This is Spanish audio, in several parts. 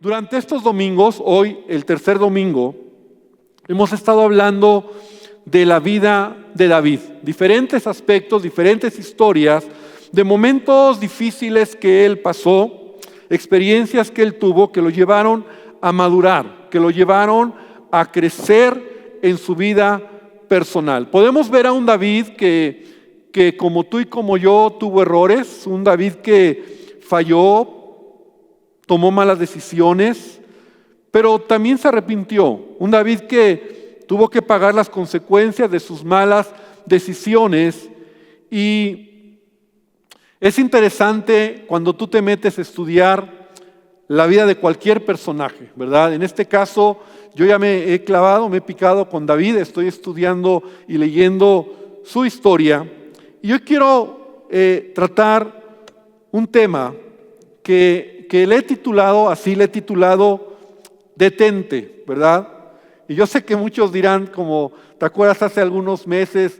Durante estos domingos, hoy el tercer domingo, hemos estado hablando de la vida de David. Diferentes aspectos, diferentes historias, de momentos difíciles que él pasó, experiencias que él tuvo que lo llevaron a madurar, que lo llevaron a crecer en su vida personal. Podemos ver a un David que como tú y como yo tuvo errores, un David que falló, tomó malas decisiones, pero también se arrepintió. Un David que tuvo que pagar las consecuencias de sus malas decisiones. Y es interesante cuando tú te metes a estudiar la vida de cualquier personaje, ¿verdad? En este caso, yo ya me he clavado, me he picado con David, estoy estudiando y leyendo su historia. Y yo quiero tratar un tema que le he titulado, así le he titulado, Detente, ¿verdad? Y yo sé que muchos dirán, como, ¿te acuerdas hace algunos meses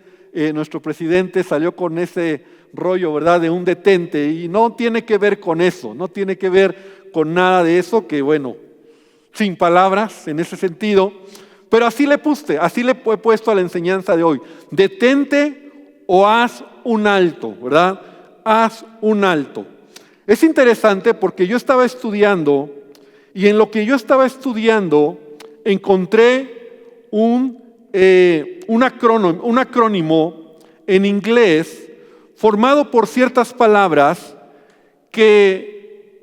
nuestro presidente salió con ese rollo, ¿verdad? De un detente, y no tiene que ver con eso, no tiene que ver con nada de eso, que bueno, sin palabras en ese sentido, pero así le he puesto a la enseñanza de hoy. Detente o haz un alto, ¿verdad? Haz un alto. Es interesante porque yo estaba estudiando y en lo que yo estaba estudiando encontré un acrónimo en inglés formado por ciertas palabras que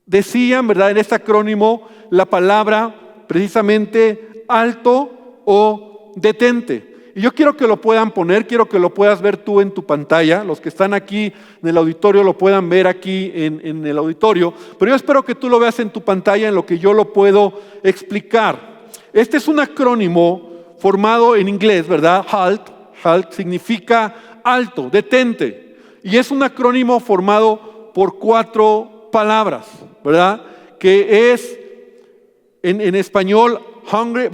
decían, ¿verdad? En este acrónimo la palabra precisamente alto o detente. Y yo quiero que lo puedan poner, quiero que lo puedas ver tú en tu pantalla. Los que están aquí en el auditorio lo puedan ver aquí en el auditorio. Pero yo espero que tú lo veas en tu pantalla en lo que yo lo puedo explicar. Este es un acrónimo formado en inglés, ¿verdad? HALT. HALT significa alto, detente. Y es un acrónimo formado por 4 palabras, ¿verdad? Que es en español hungry,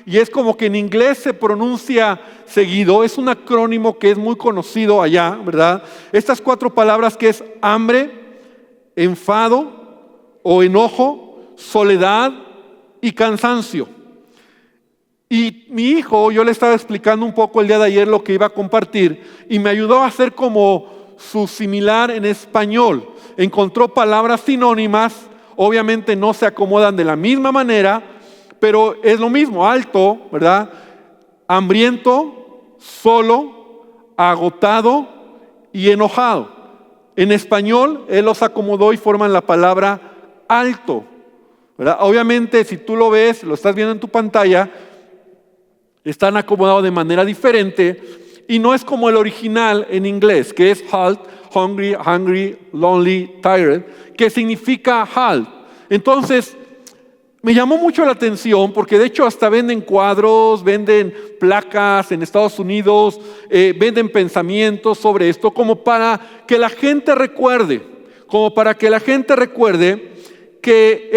y es como que en inglés se pronuncia seguido. Es un acrónimo que es muy conocido allá, ¿verdad? Estas 4 palabras que es hambre, enfado o enojo, soledad y cansancio. Y mi hijo, yo le estaba explicando un poco el día de ayer lo que iba a compartir y me ayudó a hacer como su similar en español. Encontró palabras sinónimas, obviamente no se acomodan de la misma manera, pero es lo mismo, alto, ¿verdad? Hambriento, solo, agotado y enojado. En español, él los acomodó y forman la palabra alto, ¿verdad? Obviamente, si tú lo ves, lo estás viendo en tu pantalla, están acomodados de manera diferente y no es como el original en inglés, que es halt, hungry, lonely, tired, que significa halt. Entonces, me llamó mucho la atención porque de hecho hasta venden cuadros, venden placas en Estados Unidos, venden pensamientos sobre esto como para que la gente recuerde, que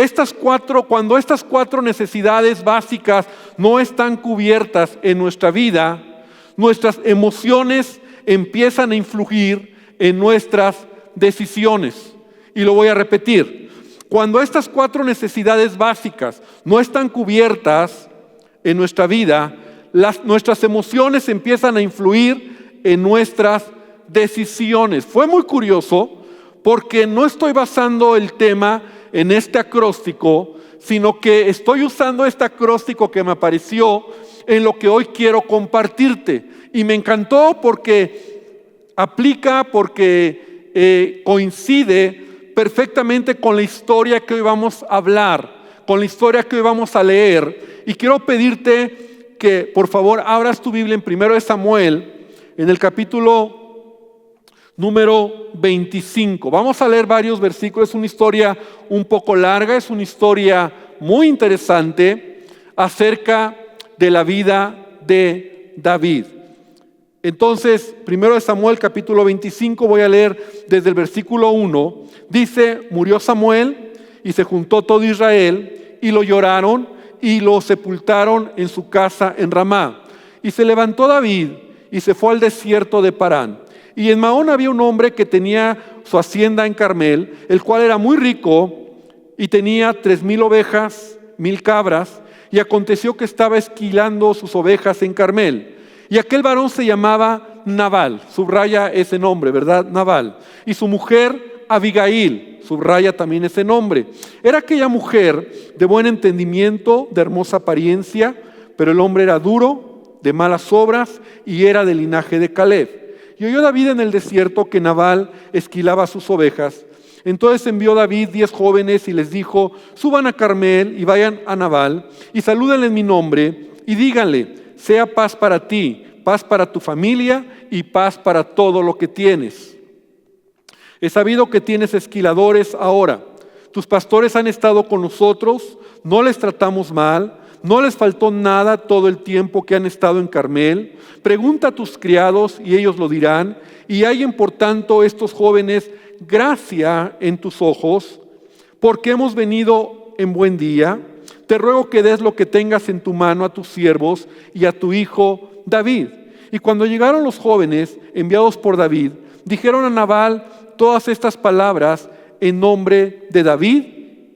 cuando estas 4 necesidades básicas no están cubiertas en nuestra vida, nuestras emociones empiezan a influir en nuestras decisiones. Y lo voy a repetir. Cuando estas 4 necesidades básicas no están cubiertas en nuestra vida, nuestras emociones empiezan a influir en nuestras decisiones. Fue muy curioso porque no estoy basando el tema en este acróstico, sino que estoy usando este acróstico que me apareció en lo que hoy quiero compartirte. Y me encantó porque aplica, porque coincide perfectamente con la historia que hoy vamos a hablar, con la historia que hoy vamos a leer. Y quiero pedirte que por favor abras tu Biblia en 1 Samuel, en el capítulo número 25. Vamos a leer varios versículos, es una historia un poco larga, es una historia muy interesante acerca de la vida de David. Entonces, 1 Samuel capítulo 25, voy a leer desde el versículo 1. Dice, murió Samuel y se juntó todo Israel y lo lloraron y lo sepultaron en su casa en Ramá. Y se levantó David y se fue al desierto de Parán. Y en Maón había un hombre que tenía su hacienda en Carmel, el cual era muy rico y tenía 3,000 ovejas, 1,000 cabras, y aconteció que estaba esquilando sus ovejas en Carmel. Y aquel varón se llamaba Nabal, subraya ese nombre, ¿verdad? Nabal. Y su mujer Abigail, subraya también ese nombre. Era aquella mujer de buen entendimiento, de hermosa apariencia, pero el hombre era duro, de malas obras, y era del linaje de Caleb. Y oyó David en el desierto que Nabal esquilaba sus ovejas. Entonces envió David 10 jóvenes y les dijo: suban a Carmel y vayan a Nabal y salúdenle en mi nombre y díganle: sea paz para ti, paz para tu familia y paz para todo lo que tienes. He sabido que tienes esquiladores ahora. Tus pastores han estado con nosotros, no les tratamos mal, no les faltó nada todo el tiempo que han estado en Carmel. Pregunta a tus criados y ellos lo dirán. Y hallen por tanto estos jóvenes gracia en tus ojos, porque hemos venido en buen día. Te ruego que des lo que tengas en tu mano a tus siervos y a tu hijo David. Y cuando llegaron los jóvenes enviados por David, dijeron a Nabal todas estas palabras en nombre de David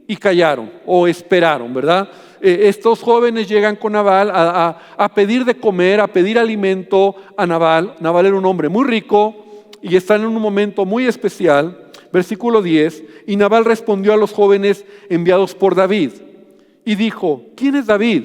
y callaron o esperaron, ¿verdad? Estos jóvenes llegan con Nabal a pedir de comer, a pedir alimento a Nabal. Nabal era un hombre muy rico y están en un momento muy especial. Versículo 10, y Nabal respondió a los jóvenes enviados por David y dijo: ¿quién es David?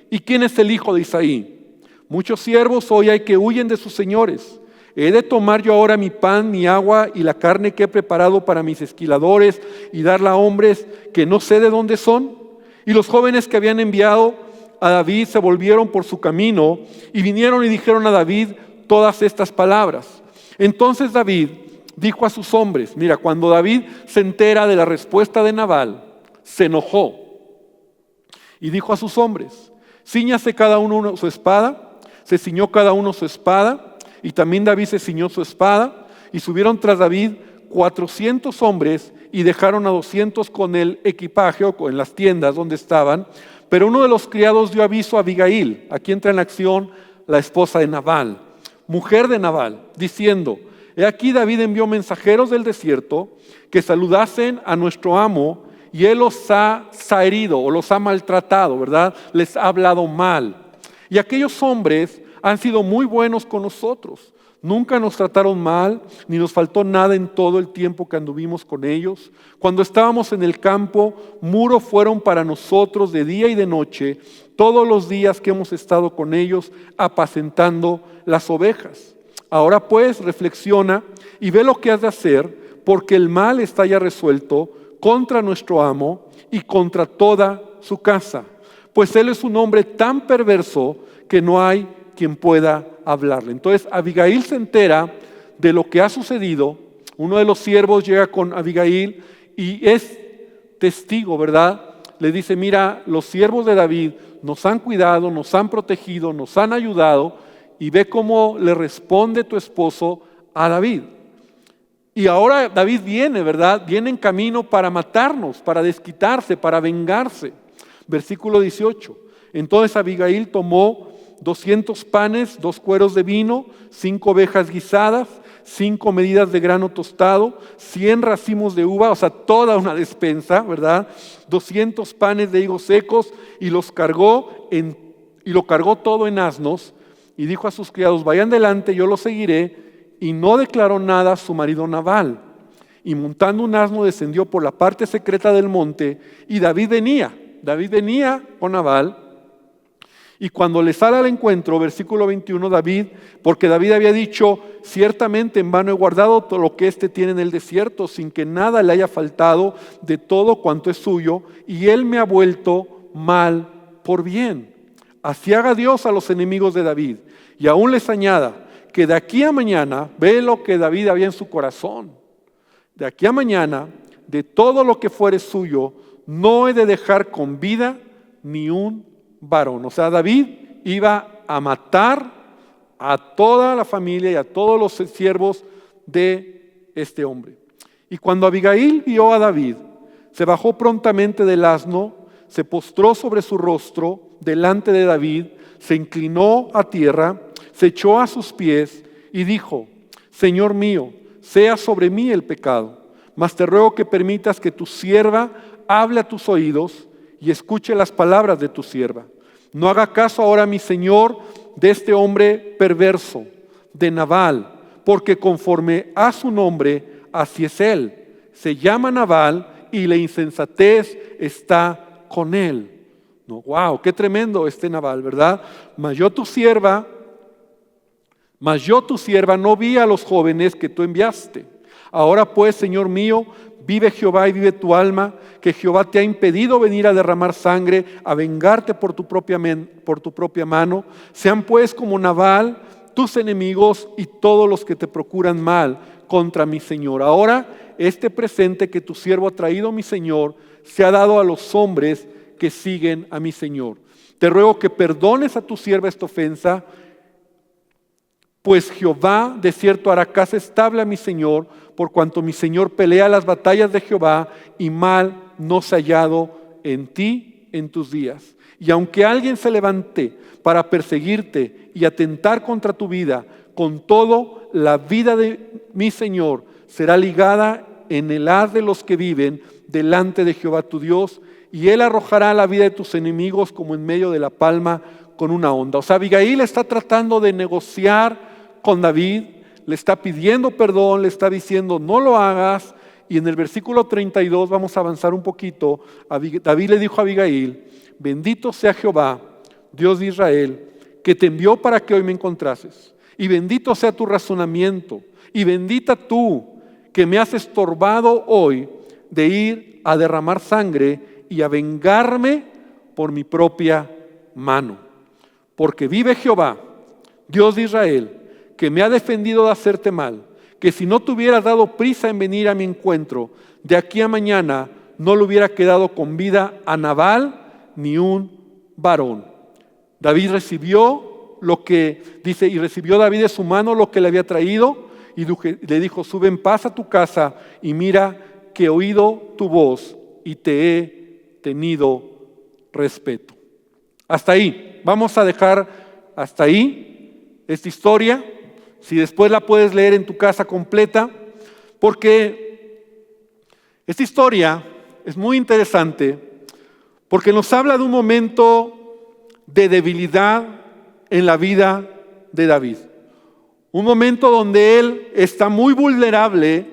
¿Y quién es el hijo de Isaí? Muchos siervos hoy hay que huyen de sus señores. ¿He de tomar yo ahora mi pan, mi agua y la carne que he preparado para mis esquiladores y darla a hombres que no sé de dónde son? Y los jóvenes que habían enviado a David se volvieron por su camino y vinieron y dijeron a David todas estas palabras. Entonces David dijo a sus hombres, mira, cuando David se entera de la respuesta de Nabal, se enojó y dijo a sus hombres: cíñase cada uno su espada. Se ciñó cada uno su espada, y también David se ciñó su espada, y subieron tras David 400 hombres y dejaron a 200 con el equipaje o en las tiendas donde estaban. Pero uno de los criados dio aviso a Abigail, aquí entra en acción la esposa de Nabal, mujer de Nabal, diciendo: he aquí David envió mensajeros del desierto que saludasen a nuestro amo, y él los ha herido o los ha maltratado, ¿verdad? Les ha hablado mal. Y aquellos hombres han sido muy buenos con nosotros. Nunca nos trataron mal, ni nos faltó nada en todo el tiempo que anduvimos con ellos. Cuando estábamos en el campo, muro fueron para nosotros de día y de noche, todos los días que hemos estado con ellos apacentando las ovejas. Ahora pues reflexiona y ve lo que has de hacer, porque el mal está ya resuelto contra nuestro amo y contra toda su casa. Pues él es un hombre tan perverso que no hay quien pueda hablarle. Entonces Abigail se entera de lo que ha sucedido. Uno de los siervos llega con Abigail y es testigo, ¿verdad? Le dice: mira, los siervos de David nos han cuidado, nos han protegido, nos han ayudado. Y ve cómo le responde tu esposo a David. Y ahora David viene, ¿verdad? Viene en camino para matarnos, para desquitarse, para vengarse. Versículo 18. Entonces Abigail tomó 200 panes, 2 cueros de vino, 5 ovejas guisadas, 5 medidas de grano tostado, 100 racimos de uva, o sea, toda una despensa, ¿verdad? 200 panes de higos secos, y lo cargó todo en asnos, y dijo a sus criados: vayan delante, yo los seguiré. Y no declaró nada a su marido Nabal. Y montando un asno descendió por la parte secreta del monte, y David venía con Nabal. Y cuando le sale al encuentro, versículo 21, porque David había dicho: ciertamente en vano he guardado todo lo que éste tiene en el desierto, sin que nada le haya faltado de todo cuanto es suyo, y él me ha vuelto mal por bien. Así haga Dios a los enemigos de David, y aún les añada que de aquí a mañana, ve lo que David había en su corazón, de aquí a mañana, de todo lo que fuere suyo, no he de dejar con vida ni un varón. O sea, David iba a matar a toda la familia y a todos los siervos de este hombre. Y cuando Abigail vio a David, se bajó prontamente del asno, se postró sobre su rostro delante de David, se inclinó a tierra, se echó a sus pies y dijo: Señor mío, sea sobre mí el pecado, mas te ruego que permitas que tu sierva hable a tus oídos y escuche las palabras de tu sierva. No haga caso ahora, mi Señor, de este hombre perverso, de Nabal, porque conforme a su nombre, así es él. Se llama Nabal y la insensatez está con él. No, wow, qué tremendo este Nabal, ¿verdad? Mas yo tu sierva no vi a los jóvenes que tú enviaste. Ahora pues, Señor mío, vive Jehová y vive tu alma, que Jehová te ha impedido venir a derramar sangre, a vengarte por tu propia mano. Sean pues como Nabal tus enemigos y todos los que te procuran mal contra mi Señor. Ahora este presente que tu siervo ha traído, mi Señor, se ha dado a los hombres que siguen a mi Señor. Te ruego que perdones a tu sierva esta ofensa, pues Jehová de cierto hará casa estable a mi Señor, por cuanto mi Señor pelea las batallas de Jehová y mal no se ha hallado en ti en tus días. Y aunque alguien se levante para perseguirte y atentar contra tu vida, con todo la vida de mi Señor será ligada en el haz de los que viven delante de Jehová tu Dios, y él arrojará la vida de tus enemigos como en medio de la palma con una onda. O sea, Abigail está tratando de negociar con David, le está pidiendo perdón, le está diciendo no lo hagas, y en el versículo 32 vamos a avanzar un poquito. David le dijo a Abigail: bendito sea Jehová, Dios de Israel, que te envió para que hoy me encontrases, y bendito sea tu razonamiento, y bendita tú que me has estorbado hoy de ir a derramar sangre y a vengarme por mi propia mano. Porque vive Jehová, Dios de Israel, que me ha defendido de hacerte mal, que si no te hubieras dado prisa en venir a mi encuentro, de aquí a mañana no le hubiera quedado con vida a Nabal ni un varón. David recibió lo que dice, y recibió David de su mano lo que le había traído, y le dijo: sube en paz a tu casa, y mira que he oído tu voz y te he tenido respeto. Hasta ahí, vamos a dejar hasta ahí esta historia. Si después la puedes leer en tu casa completa, porque esta historia es muy interesante, porque nos habla de un momento de debilidad en la vida de David. Un momento donde él está muy vulnerable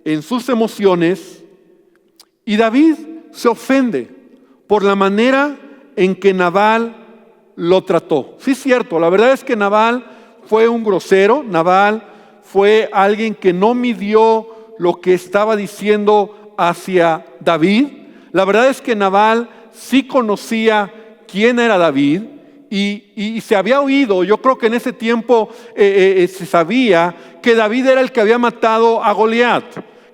en sus emociones, y David se ofende por la manera en que Nabal lo trató. Sí, es cierto, la verdad es que Nabal fue un grosero. Nabal fue alguien que no midió lo que estaba diciendo hacia David. La verdad es que Nabal sí conocía quién era David y se había oído. Yo creo que en ese tiempo se sabía que David era el que había matado a Goliat,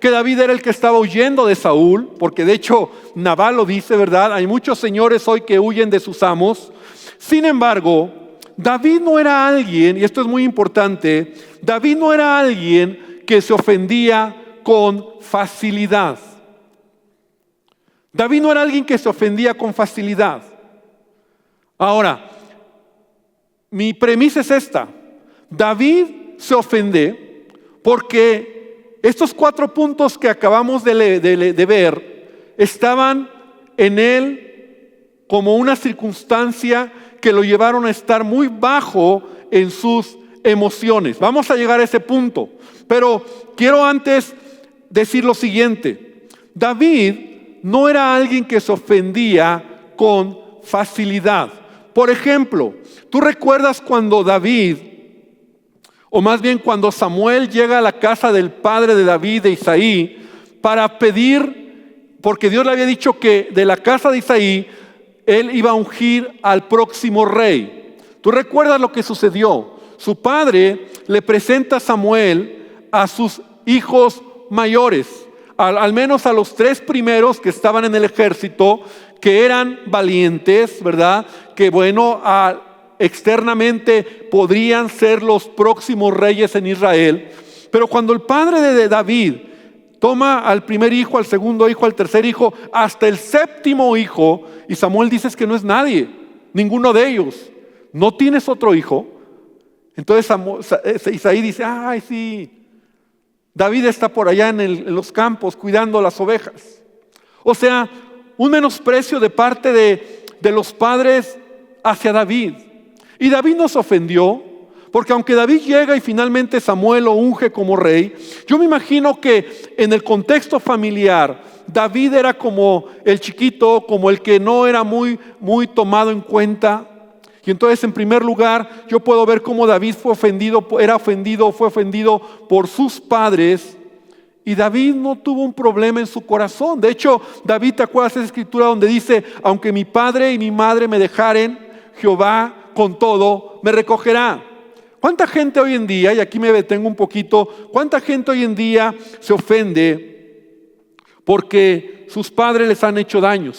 que David era el que estaba huyendo de Saúl, porque de hecho Nabal lo dice, ¿verdad? Hay muchos señores hoy que huyen de sus amos. Sin embargo, David no era alguien, y esto es muy importante, David no era alguien que se ofendía con facilidad. David no era alguien que se ofendía con facilidad. Ahora, mi premisa es esta: David se ofende porque estos 4 puntos que acabamos de ver estaban en él como una circunstancia que lo llevaron a estar muy bajo en sus emociones. Vamos a llegar a ese punto, pero quiero antes decir lo siguiente: David no era alguien que se ofendía con facilidad. Por ejemplo, ¿tú recuerdas cuando David, o más bien cuando Samuel llega a la casa del padre de David, de Isaí, para pedir, porque Dios le había dicho que de la casa de Isaí él iba a ungir al próximo rey? ¿Tú recuerdas lo que sucedió? Su padre le presenta a Samuel a sus hijos mayores, al menos a los 3 primeros que estaban en el ejército, que eran valientes, ¿verdad? Que bueno, externamente podrían ser los próximos reyes en Israel. Pero cuando el padre de David toma al primer hijo, al segundo hijo, al tercer hijo, hasta el 7º hijo, y Samuel dice que no es nadie, ninguno de ellos. ¿No tienes otro hijo? Entonces Isaí dice: ay, sí, David está por allá en los campos cuidando las ovejas. O sea, un menosprecio de parte de los padres hacia David. Y David no se ofendió, porque aunque David llega y finalmente Samuel lo unge como rey, yo me imagino que en el contexto familiar, David era como el chiquito, como el que no era muy tomado en cuenta. Y entonces, en primer lugar, yo puedo ver cómo David fue ofendido por sus padres. Y David no tuvo un problema en su corazón. De hecho, David, ¿te acuerdas de esa escritura donde dice: aunque mi padre y mi madre me dejaren, Jehová con todo me recogerá? ¿Cuánta gente hoy en día, y aquí me detengo un poquito, cuánta gente hoy en día se ofende porque sus padres les han hecho daño?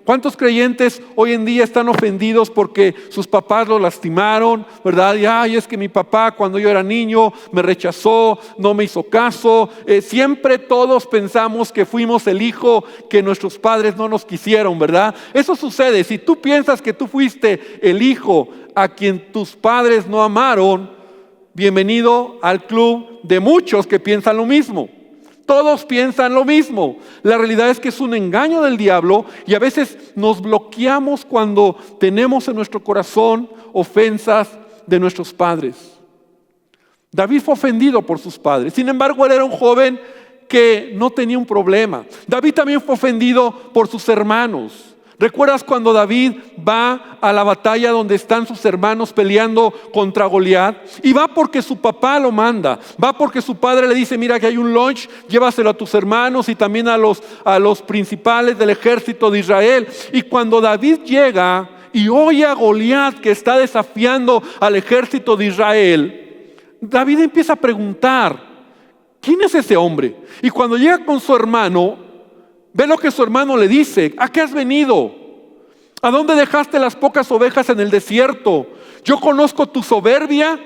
¿Cuántos creyentes hoy en día están ofendidos porque sus papás los lastimaron, verdad? Y ay, es que mi papá cuando yo era niño me rechazó, no me hizo caso. Siempre todos pensamos que fuimos el hijo que nuestros padres no nos quisieron, ¿verdad? Eso sucede. Si tú piensas que tú fuiste el hijo a quien tus padres no amaron, bienvenido al club de muchos que piensan lo mismo. Todos piensan lo mismo. La realidad es que es un engaño del diablo y a veces nos bloqueamos cuando tenemos en nuestro corazón ofensas de nuestros padres. David fue ofendido por sus padres. Sin embargo, él era un joven que no tenía un problema. David también fue ofendido por sus hermanos. ¿Recuerdas cuando David va a la batalla donde están sus hermanos peleando contra Goliat? Y va porque su papá lo manda, va porque su padre le dice: mira que hay un lunch, llévaselo a tus hermanos y también a los principales del ejército de Israel. Y cuando David llega y oye a Goliat que está desafiando al ejército de Israel, David empieza a preguntar: ¿quién es ese hombre? Y cuando llega con su hermano, ve lo que su hermano le dice: ¿a qué has venido? ¿A dónde dejaste las pocas ovejas en el desierto? Yo conozco tu soberbia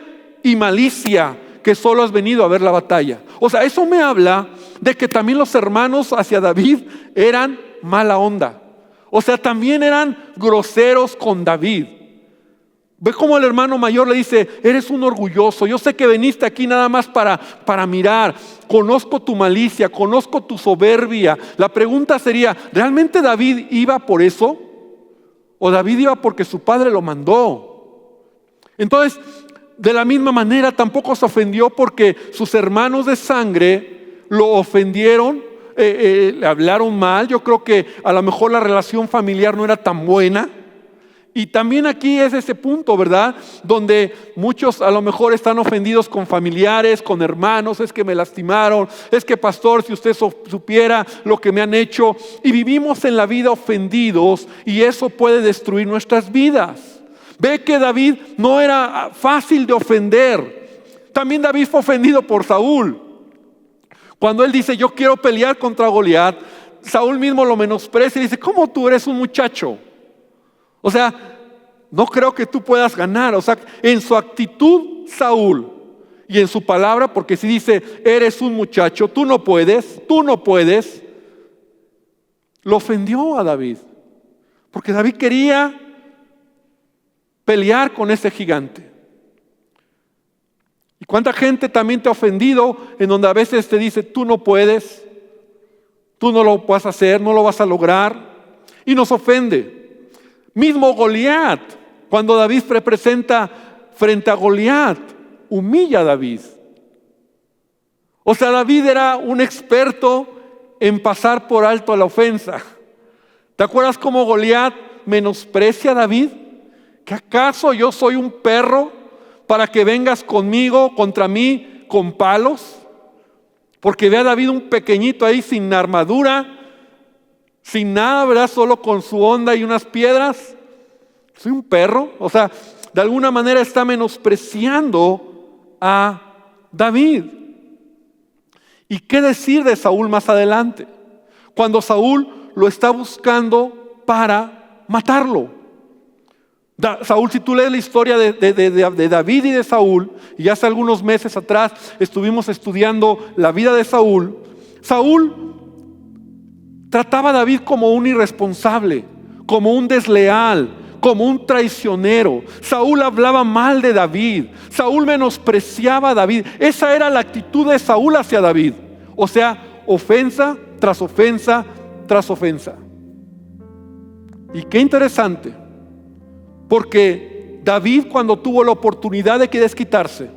y malicia, que solo has venido a ver la batalla. O sea, eso me habla de que también los hermanos hacia David eran mala onda. O sea, también eran groseros con David. Ve cómo el hermano mayor le dice: eres un orgulloso, yo sé que viniste aquí nada más para mirar, conozco tu malicia, conozco tu soberbia. La pregunta sería: ¿realmente David iba por eso? ¿O David iba porque su padre lo mandó? Entonces, de la misma manera, tampoco se ofendió porque sus hermanos de sangre lo ofendieron, le hablaron mal. Yo creo que a lo mejor la relación familiar no era tan buena. Y también aquí es ese punto, ¿verdad? Donde muchos a lo mejor están ofendidos con familiares, con hermanos. Es que me lastimaron, es que pastor, si usted supiera lo que me han hecho. Y vivimos en la vida ofendidos y eso puede destruir nuestras vidas. Ve que David no era fácil de ofender. También David fue ofendido por Saúl. Cuando él dice: yo quiero pelear contra Goliat, Saúl mismo lo menosprecia y dice: ¿cómo tú eres un muchacho? O sea, no creo que tú puedas ganar. O sea, en su actitud Saúl y en su palabra, porque si dice: eres un muchacho, tú no puedes, lo ofendió a David. Porque David quería pelear con ese gigante. ¿Y cuánta gente también te ha ofendido en donde a veces te dice: tú no puedes, tú no lo vas a hacer, no lo vas a lograr? Y nos ofende. Mismo Goliat, cuando David representa frente a Goliat, humilla a David. O sea, David era un experto en pasar por alto la ofensa. ¿Te acuerdas cómo Goliat menosprecia a David? ¿Que acaso yo soy un perro para que vengas conmigo, contra mí, con palos? Porque ve a David un pequeñito ahí sin armadura, sin nada, ¿verdad? Solo con su honda y unas piedras. Soy un perro. O sea, de alguna manera está menospreciando a David. ¿Y qué decir de Saúl más adelante? Cuando Saúl lo está buscando para matarlo. Saúl, si tú lees la historia de David y de Saúl, y hace algunos meses atrás estuvimos estudiando la vida de Saúl. Saúl trataba a David como un irresponsable, como un desleal, como un traicionero. Saúl hablaba mal de David. Saúl menospreciaba a David. Esa era la actitud de Saúl hacia David. O sea, ofensa tras ofensa tras ofensa. Y qué interesante, porque David, cuando tuvo la oportunidad de que desquitarse,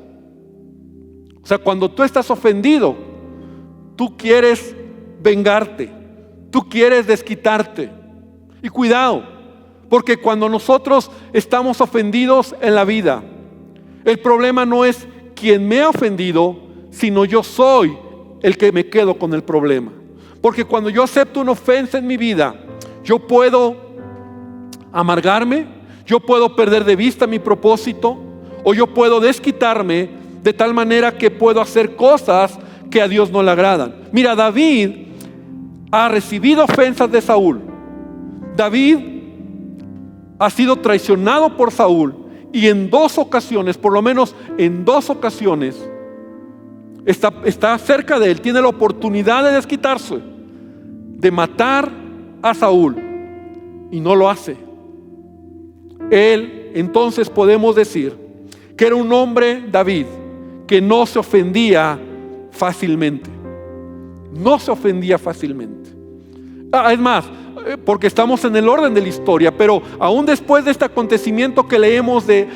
o sea, cuando tú estás ofendido, tú quieres vengarte, tú quieres desquitarte. Y cuidado, porque cuando nosotros estamos ofendidos en la vida, el problema no es quien me ha ofendido, sino yo soy el que me quedo con el problema. Porque cuando yo acepto una ofensa en mi vida, yo puedo amargarme, yo puedo perder de vista mi propósito, o yo puedo desquitarme de tal manera que puedo hacer cosas que a Dios no le agradan. Mira, David ha recibido ofensas de Saúl. David ha sido traicionado por Saúl, y en 2 ocasiones, por lo menos en 2 ocasiones, está cerca de él, tiene la oportunidad de desquitarse, de matar a Saúl, y no lo hace. Él, entonces podemos decir que era un hombre, David, que no se ofendía fácilmente. No se ofendía fácilmente. Es más, porque estamos en el orden de la historia, pero aún después de este acontecimiento que leímos de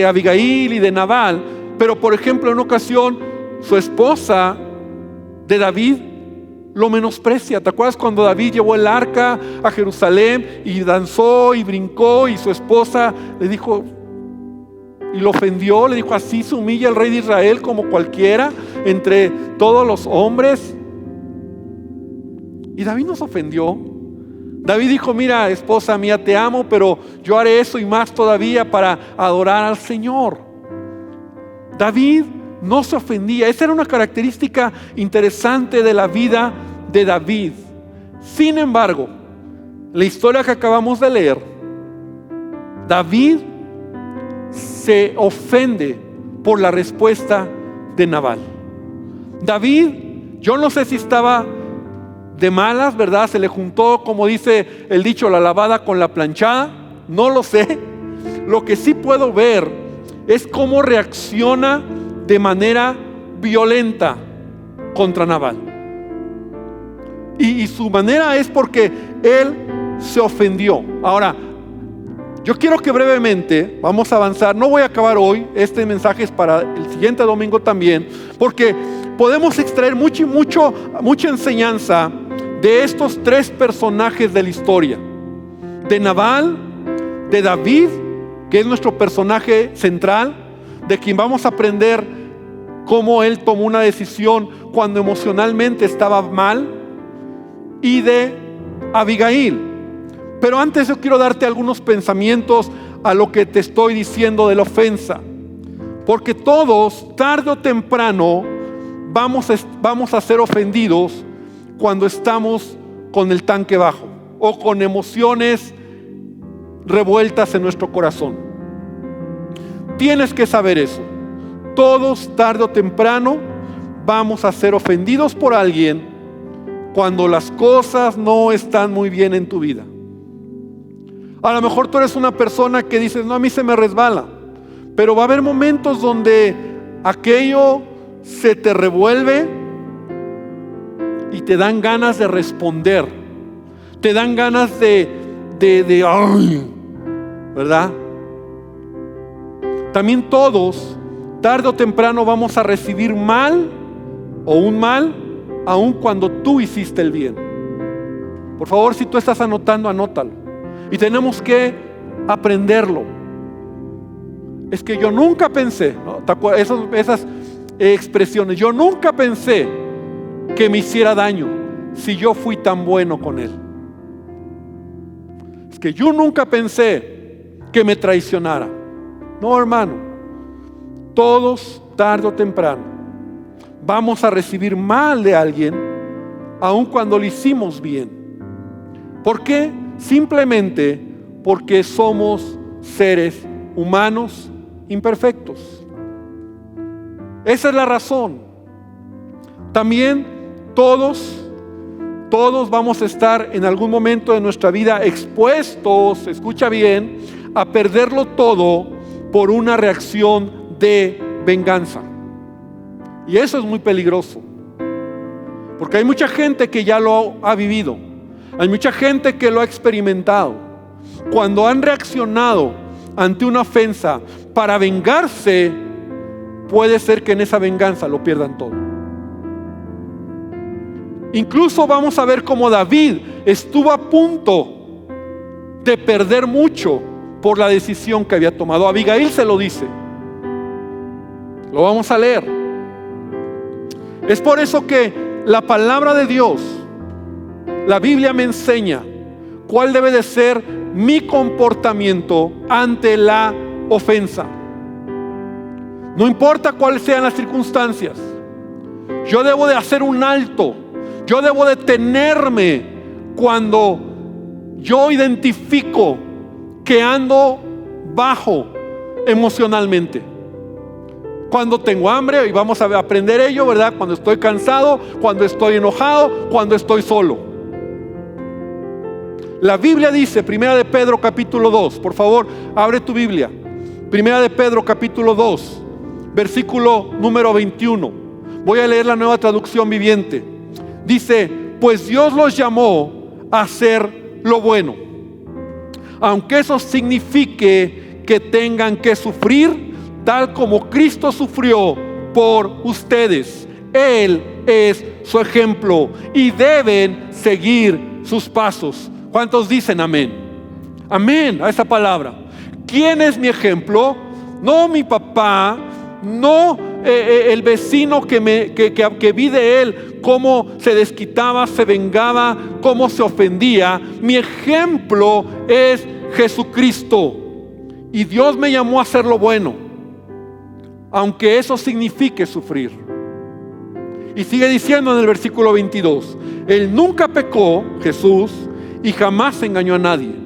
Abigail y de Nabal, pero por ejemplo en una ocasión su esposa de David lo menosprecia. ¿Te acuerdas cuando David llevó el arca a Jerusalén y danzó y brincó, y su esposa le dijo y lo ofendió? Le dijo: así se humilla el rey de Israel como cualquiera entre todos los hombres. Y David nos ofendió. David dijo: mira, esposa mía, te amo, pero yo haré eso y más todavía para adorar al Señor. David no se ofendía. Esa era una característica interesante de la vida de David. Sin embargo, la historia que acabamos de leer, David se ofende por la respuesta de Nabal. David, yo no sé si estaba de malas, ¿verdad? Se le juntó, como dice el dicho, la lavada con la planchada. No lo sé. Lo que sí puedo ver es cómo reacciona de manera violenta contra Nabal. Y su manera es porque él se ofendió. Ahora, yo quiero que brevemente vamos a avanzar. No voy a acabar hoy. Este mensaje es para el siguiente domingo también, porque podemos extraer mucha enseñanza de estos 3 personajes de la historia: de Nabal, de David, que es nuestro personaje central, de quien vamos a aprender cómo él tomó una decisión cuando emocionalmente estaba mal, y de Abigail. Pero antes yo quiero darte algunos pensamientos a lo que te estoy diciendo de la ofensa, porque todos, tarde o temprano, vamos a ser ofendidos cuando estamos con el tanque bajo o con emociones revueltas en nuestro corazón. Tienes que saber eso. Todos, tarde o temprano, vamos a ser ofendidos por alguien cuando las cosas no están muy bien en tu vida. A lo mejor tú eres una persona que dices: no, a mí se me resbala. Pero va a haber momentos donde aquello se te revuelve y te dan ganas de responder. Te dan ganas de ¡ay! ¿Verdad? También todos, tarde o temprano, vamos a recibir mal o un mal, aun cuando tú hiciste el bien. Por favor, si tú estás anotando, anótalo. Y tenemos que aprenderlo. Es que yo nunca pensé, ¿no? Esas expresiones: yo nunca pensé que me hiciera daño si yo fui tan bueno con él. Es que yo nunca pensé que me traicionara. No, hermano, todos, tarde o temprano, vamos a recibir mal de alguien, aun cuando lo hicimos bien. ¿Por qué? Simplemente porque somos seres humanos imperfectos. Esa es la razón. También todos Todos vamos a estar en algún momento de nuestra vida expuestos, escucha bien, a perderlo todo por una reacción de venganza. Y eso es muy peligroso, porque hay mucha gente que ya lo ha vivido, hay mucha gente que lo ha experimentado. Cuando han reaccionado ante una ofensa para vengarse, puede ser que en esa venganza lo pierdan todo. Incluso vamos a ver cómo David estuvo a punto de perder mucho por la decisión que había tomado. Abigail se lo dice. Lo vamos a leer. Es por eso que la palabra de Dios, la Biblia me enseña cuál debe de ser mi comportamiento ante la ofensa. No importa cuáles sean las circunstancias, yo debo de hacer un alto. Yo debo detenerme cuando yo identifico que ando bajo emocionalmente. Cuando tengo hambre, y vamos a aprender ello, ¿verdad? Cuando estoy cansado, cuando estoy enojado, cuando estoy solo. La Biblia dice, Primera de Pedro capítulo 2, por favor, abre tu Biblia. Primera de Pedro capítulo 2, versículo número 21. Voy a leer la Nueva Traducción Viviente. Dice, pues Dios los llamó a hacer lo bueno, aunque eso signifique que tengan que sufrir, tal como Cristo sufrió por ustedes. Él es su ejemplo y deben seguir sus pasos. ¿Cuántos dicen amén? Amén a esa palabra. ¿Quién es mi ejemplo? No mi papá, no el vecino que vi de él, cómo se desquitaba, se vengaba, cómo se ofendía. Mi ejemplo es Jesucristo. Y Dios me llamó a hacer lo bueno, aunque eso signifique sufrir. Y sigue diciendo en el versículo 22, Él nunca pecó, Jesús, y jamás engañó a nadie.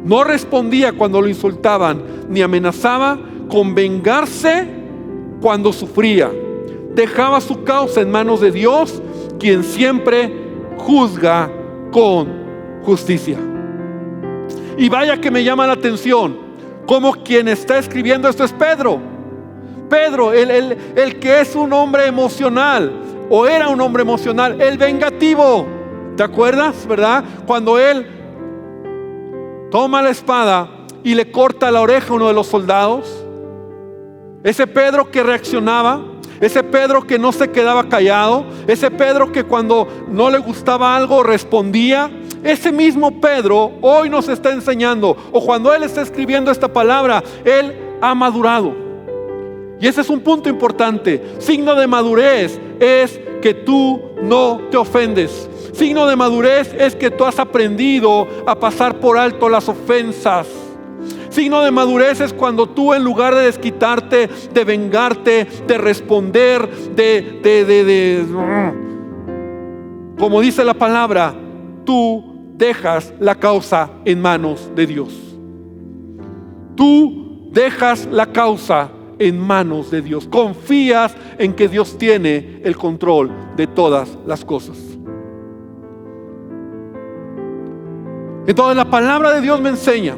No respondía cuando lo insultaban, ni amenazaba con vengarse cuando sufría. Dejaba su causa en manos de Dios, quien siempre juzga con justicia. Y vaya que me llama la atención como quien está escribiendo esto es Pedro. Pedro, el que es un hombre emocional, o era un hombre emocional, el vengativo. ¿Te acuerdas, verdad? Cuando él toma la espada y le corta la oreja a uno de los soldados. Ese Pedro que reaccionaba, ese Pedro que no se quedaba callado, ese Pedro que cuando no le gustaba algo respondía. Ese mismo Pedro hoy nos está enseñando, o cuando él está escribiendo esta palabra, él ha madurado. Y ese es un punto importante. Signo de madurez es que tú no te ofendes. Signo de madurez es que tú has aprendido a pasar por alto las ofensas. Signo de madurez es cuando tú, en lugar de desquitarte, de vengarte, de responder, como dice la palabra, tú dejas la causa en manos de Dios. Tú dejas la causa en manos de Dios. Confías en que Dios tiene el control de todas las cosas. Entonces la palabra de Dios me enseña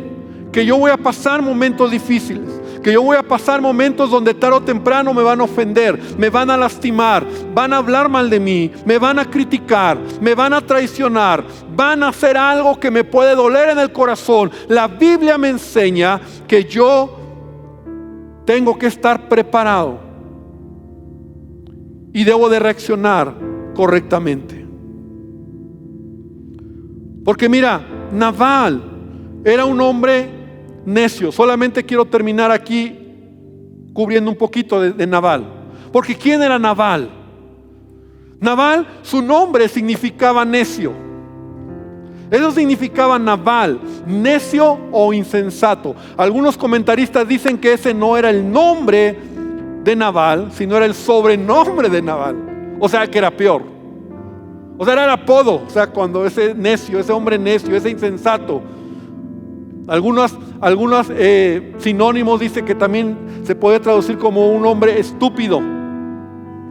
que yo voy a pasar momentos difíciles, que yo voy a pasar momentos donde tarde o temprano me van a ofender, me van a lastimar, van a hablar mal de mí, me van a criticar, me van a traicionar, van a hacer algo que me puede doler en el corazón. La Biblia me enseña que yo tengo que estar preparado y debo de reaccionar correctamente. Porque mira, Nabal era un hombre necio. Solamente quiero terminar aquí cubriendo un poquito de Nabal. Porque ¿quién era Nabal? Nabal, su nombre significaba necio. Eso significaba Nabal, necio o insensato. Algunos comentaristas dicen que ese no era el nombre de Nabal, sino era el sobrenombre de Nabal. O sea, que era peor. O sea, era el apodo. O sea, cuando ese necio, ese hombre necio, ese insensato. Algunos sinónimos dicen que también se puede traducir como un hombre estúpido,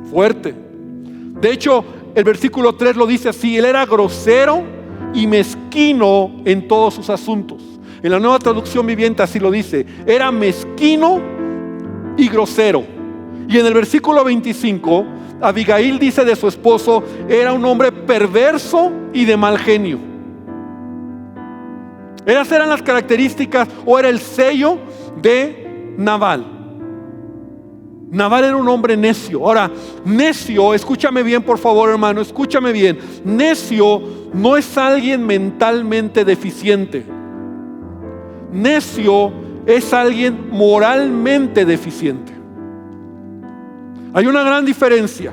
fuerte. De hecho, el versículo 3 lo dice así: él era grosero y mezquino en todos sus asuntos. En la Nueva Traducción Viviente así lo dice: era mezquino y grosero. Y en el versículo 25, Abigail dice de su esposo: era un hombre perverso y de mal genio. Esas eran las características, o era el sello de Nabal. Nabal era un hombre necio. Ahora, necio, escúchame bien por favor, hermano, escúchame bien. Necio no es alguien mentalmente deficiente. Necio es alguien moralmente deficiente. Hay una gran diferencia.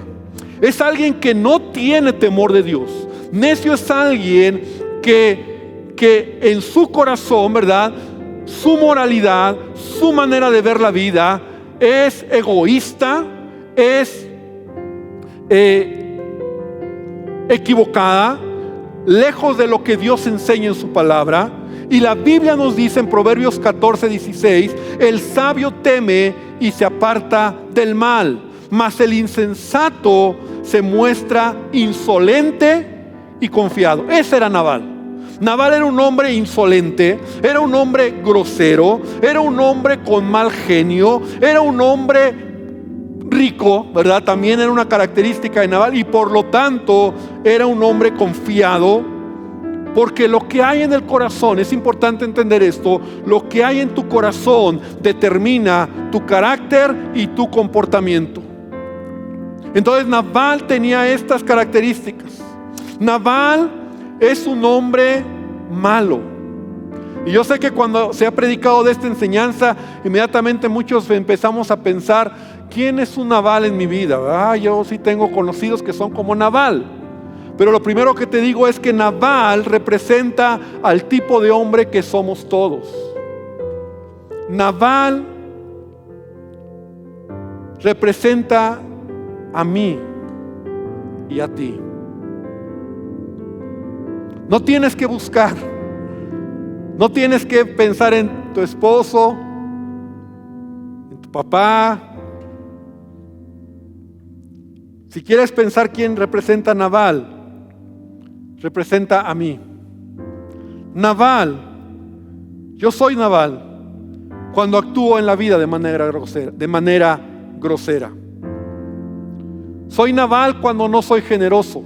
Es alguien que no tiene temor de Dios. Necio es alguien que en su corazón, ¿verdad?, su moralidad, su manera de ver la vida es egoísta, es equivocada, lejos de lo que Dios enseña en su palabra. Y la Biblia nos dice en Proverbios 14:16: el sabio teme y se aparta del mal, mas el insensato se muestra insolente y confiado. Ese era Nabal. Nabal era un hombre insolente, era un hombre grosero, era un hombre con mal genio, era un hombre rico, ¿verdad? También era una característica de Nabal, y por lo tanto era un hombre confiado, porque lo que hay en el corazón, es importante entender esto, lo que hay en tu corazón determina tu carácter y tu comportamiento. Entonces Nabal tenía estas características. Nabal es un hombre malo. Y yo sé que cuando se ha predicado de esta enseñanza, inmediatamente muchos empezamos a pensar: ¿quién es un Nabal en mi vida? Yo sí tengo conocidos que son como Nabal. Pero lo primero que te digo es que Nabal representa al tipo de hombre que somos todos. Nabal representa a mí y a ti. No tienes que buscar, no tienes que pensar en tu esposo, en tu papá. Si quieres pensar quién representa a Nabal, representa a mí. Nabal, yo soy Nabal cuando actúo en la vida de manera grosera. Soy Nabal cuando no soy generoso.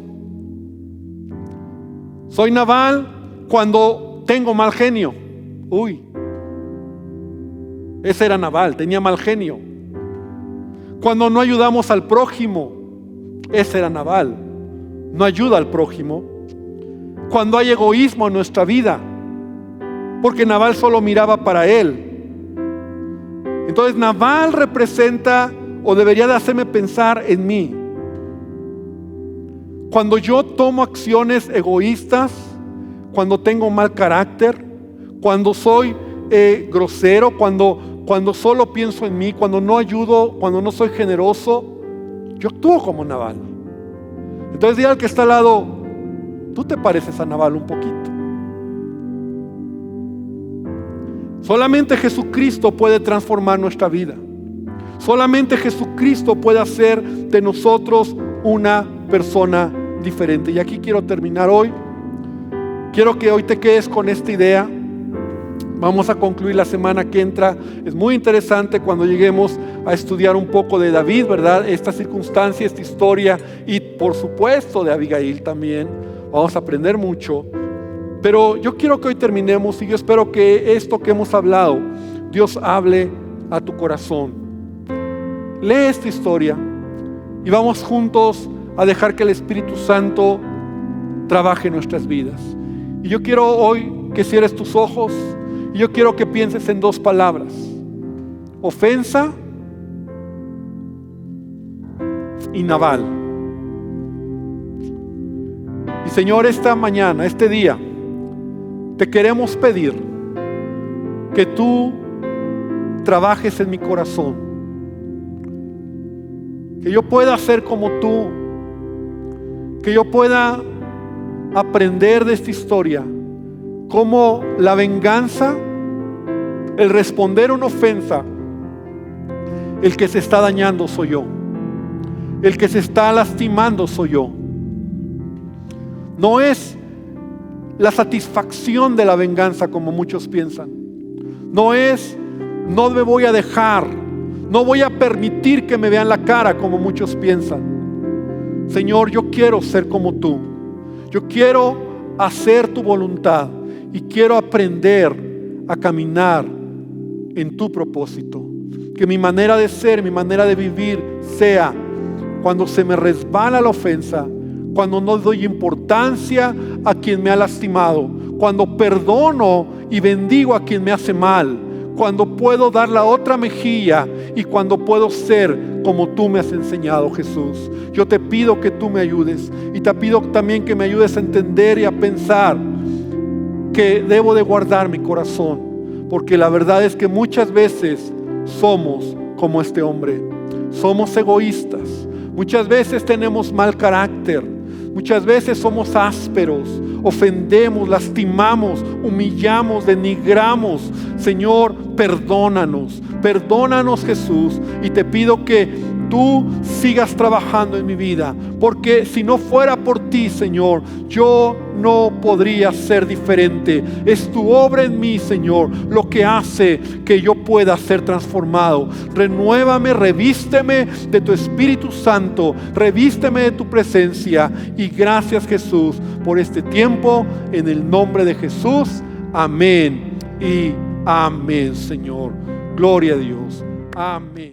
Soy Nabal cuando tengo mal genio. Ese era Nabal, tenía mal genio. Cuando no ayudamos al prójimo, ese era Nabal, no ayuda al prójimo. Cuando hay egoísmo en nuestra vida, porque Nabal solo miraba para él. Entonces Nabal representa, o debería de hacerme pensar en mí. Cuando yo tomo acciones egoístas, cuando tengo mal carácter, cuando soy grosero, cuando solo pienso en mí, cuando no ayudo, cuando no soy generoso, yo actúo como Nabal. Entonces dile al que está al lado: tú te pareces a Nabal un poquito. Solamente Jesucristo puede transformar nuestra vida. Solamente Jesucristo puede hacer de nosotros una persona diferente. Y aquí quiero terminar hoy. Quiero que hoy te quedes con esta idea. Vamos a concluir la semana que entra. Es muy interesante cuando lleguemos a estudiar un poco de David, ¿verdad? Esta circunstancia, esta historia, y por supuesto de Abigail también. Vamos a aprender mucho. Pero yo quiero que hoy terminemos, y yo espero que esto que hemos hablado, Dios hable a tu corazón. Lee esta historia y vamos juntos a dejar que el Espíritu Santo trabaje en nuestras vidas. Y yo quiero hoy que cierres tus ojos y yo quiero que pienses en dos palabras: ofensa y Nabal. Y Señor, esta mañana, este día, te queremos pedir que tú trabajes en mi corazón, que yo pueda ser como tú, que yo pueda aprender de esta historia cómo la venganza, el responder una ofensa, el que se está dañando soy yo, el que se está lastimando soy yo. No es la satisfacción de la venganza como muchos piensan. No me voy a dejar, no voy a permitir que me vean la cara como muchos piensan. Señor, yo quiero ser como tú. Yo quiero hacer tu voluntad y quiero aprender a caminar en tu propósito. Que mi manera de ser, mi manera de vivir sea cuando se me resbala la ofensa, cuando no doy importancia a quien me ha lastimado, cuando perdono y bendigo a quien me hace mal, cuando puedo dar la otra mejilla y cuando puedo ser como tú me has enseñado, Jesús. Yo te pido que tú me ayudes y te pido también que me ayudes a entender y a pensar que debo de guardar mi corazón, porque la verdad es que muchas veces somos como este hombre. Somos egoístas. Muchas veces tenemos mal carácter. Muchas veces somos ásperos, ofendemos, lastimamos, humillamos, denigramos. Señor, perdónanos, perdónanos, Jesús, y te pido que tú sigas trabajando en mi vida, porque si no fuera por ti, Señor, yo no podría ser diferente. Es tu obra en mí, Señor, lo que hace que yo pueda ser transformado. Renuévame, revísteme de tu Espíritu Santo, revísteme de tu presencia. Y gracias, Jesús, por este tiempo, en el nombre de Jesús. Amén y amén, Señor. Gloria a Dios. Amén.